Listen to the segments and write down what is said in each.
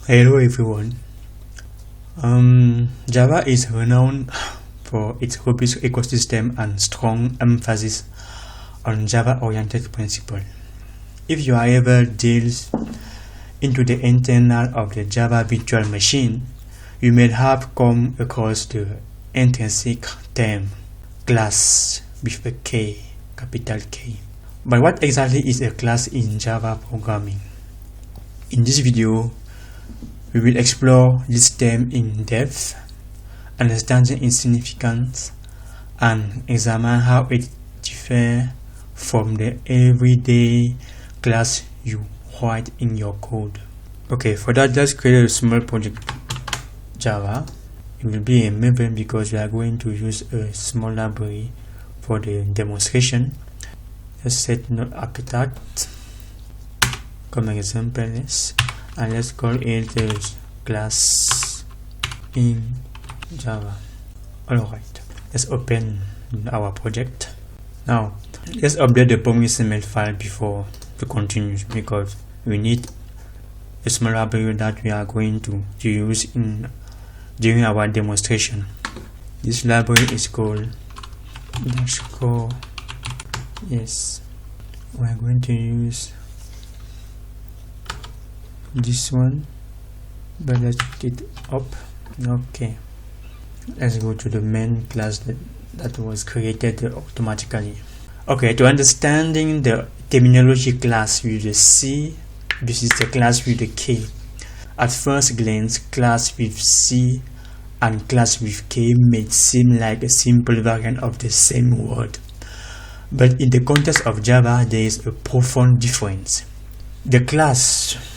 Hello everyone. Java is renowned for its robust ecosystem and strong emphasis on Java-oriented principles. If you are ever delved into the internal of the Java virtual machine, you may have come across the intrinsic term class with a K, capital K. But what exactly is a class in Java programming? In this video, we will explore this term in depth, understanding its significance, and examine how it differs from the everyday class you write in your code. Okay, for that, let's create a small project Java. It will be a Maven because we are going to use a small library for the demonstration. Let's set node architect comme example, and let's call it class in Java. Alright, let's open our project. Now let's update the .xml file before to continue, because we need a small library that we are going to use during our demonstration. This library is called _. Yes, we are going to use this one, but let's put it up. Okay, let's go to the main class that was created automatically. Okay, to understanding the terminology class with the C, this is the class with the K. At first glance, class with C and class with K may seem like a simple variant of the same word, but in the context of Java, there is a profound difference. The class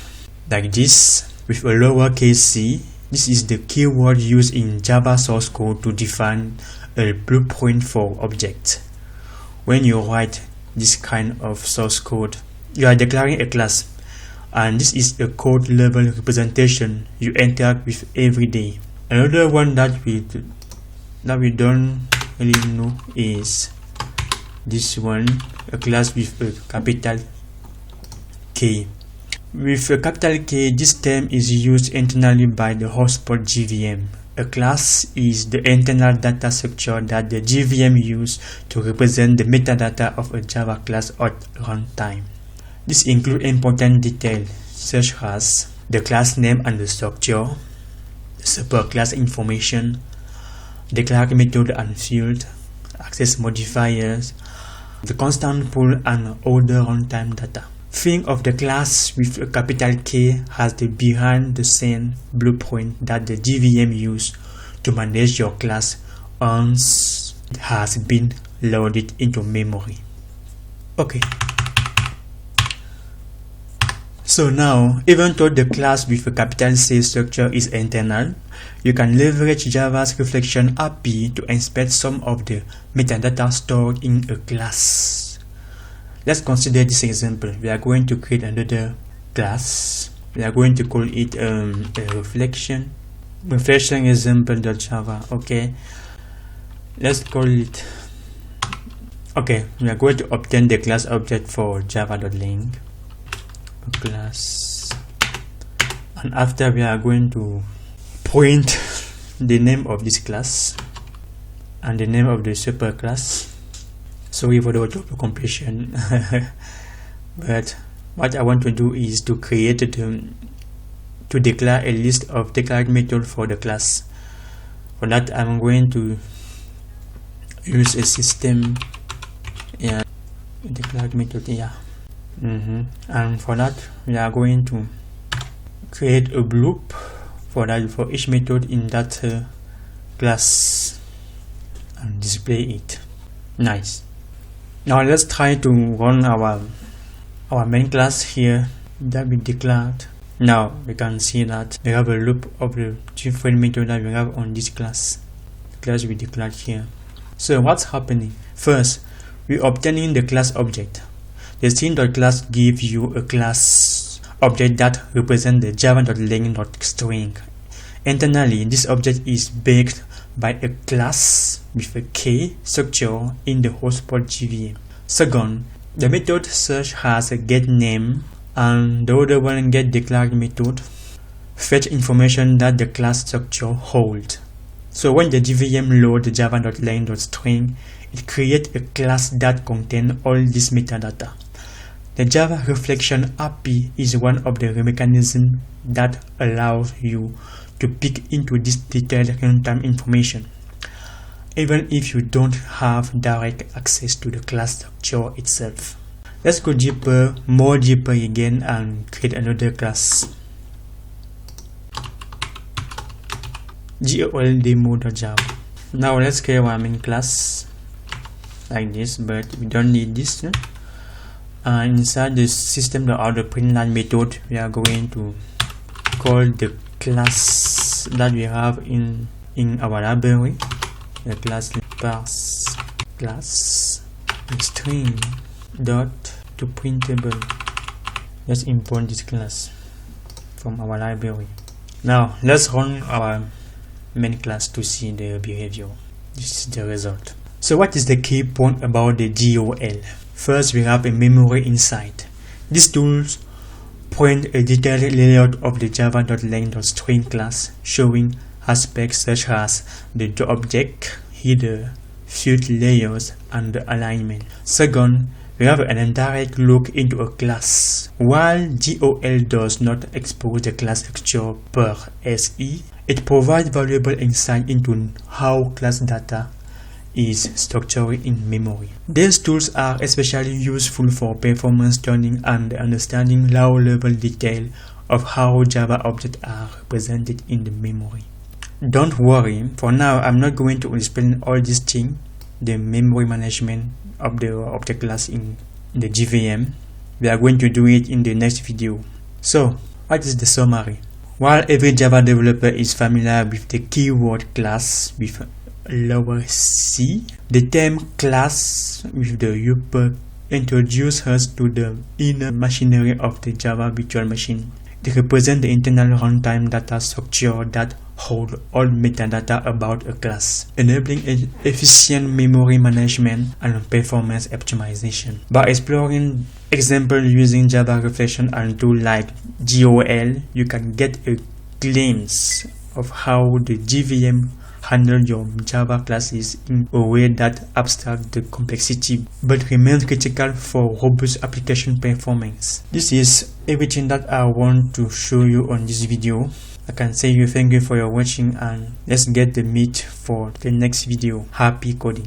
like this with a lowercase c, this is the keyword used in Java source code to define a blueprint for objects. When you write this kind of source code, you are declaring a class, and this is a code level representation you interact with every day. Another one that we don't really know is this one, a class with a capital K. With a capital K, this term is used internally by the hotspot JVM. A class is the internal data structure that the JVM uses to represent the metadata of a Java class at runtime. This includes important details such as the class name and the structure, the superclass information, declared method and field, access modifiers, the constant pool, and other runtime data. Think of the class with a capital K as the behind the scene blueprint that the JVM uses to manage your class once it has been loaded into memory. Okay. So now, even though the class with a capital C structure is internal, you can leverage Java's reflection API to inspect some of the metadata stored in a class. Let's consider this example. We are going to create another class. We are going to call it a reflection example.java. Okay, let's call it. Okay, we are going to obtain the class object for java.ling class, and after we are going to print the name of this class and the name of the superclass. Sorry for the auto completion, but what I want to do is to create to declare a list of declared methods for the class. For that, I'm going to use a system declared method and for that we are going to create a loop for each method in that class and display it. Nice. Now let's try to run our main class here that we declared. Now we can see that we have a loop of the different methods that we have on this class we declared here. So what's happening? First, we're obtaining the class object. The scene.class gives you a class object that represents the java.ling.string. Internally, this object is baked by a class with a K structure in the hotspot JVM. Second, the method search has a getName and the other one getDeclared method. fetch information that the class structure holds. So when the JVM loads the java.len.string, it creates a class that contains all this metadata. The Java reflection API is one of the mechanisms that allows you to pick into this detailed runtime information, even if you don't have direct access to the class structure itself. Let's go more deeper again and create another class. GOL-demo.java. Now let's create our main class like this, but we don't need this. Inside the system.out.println method, we are going to call the class that we have in our library. The class parse class string dot to printable. Let's import this class from our library. Now let's run our main class to see the behavior. This is the result. So what is the key point about the GOL? First, we have a memory inside. These tools print a detailed layout of the java.len.string class, showing aspects such as the object, header, field layers, and the alignment. Second, we have an indirect look into a class. While GOL does not expose the class structure per se, it provides valuable insight into how class data is structured in memory. These tools are especially useful for performance tuning and understanding low-level detail of how Java objects are represented in the memory. Don't worry, for now I'm not going to explain all these things, the memory management of the class in the JVM. We are going to do it in the next video. So, what is the summary? While every Java developer is familiar with the keyword class with lower c, the term class with the upper introduces us to the inner machinery of the Java virtual machine. They represent the internal runtime data structure that hold all metadata about a class, enabling efficient memory management and performance optimization. By exploring examples using Java reflection and tools like GOL, you can get a glimpse of how the JVM handle your Java classes in a way that abstracts the complexity but remains critical for robust application performance. This is everything that I want to show you on this video. I can say thank you for your watching, and let's get the meat for the next video. Happy coding.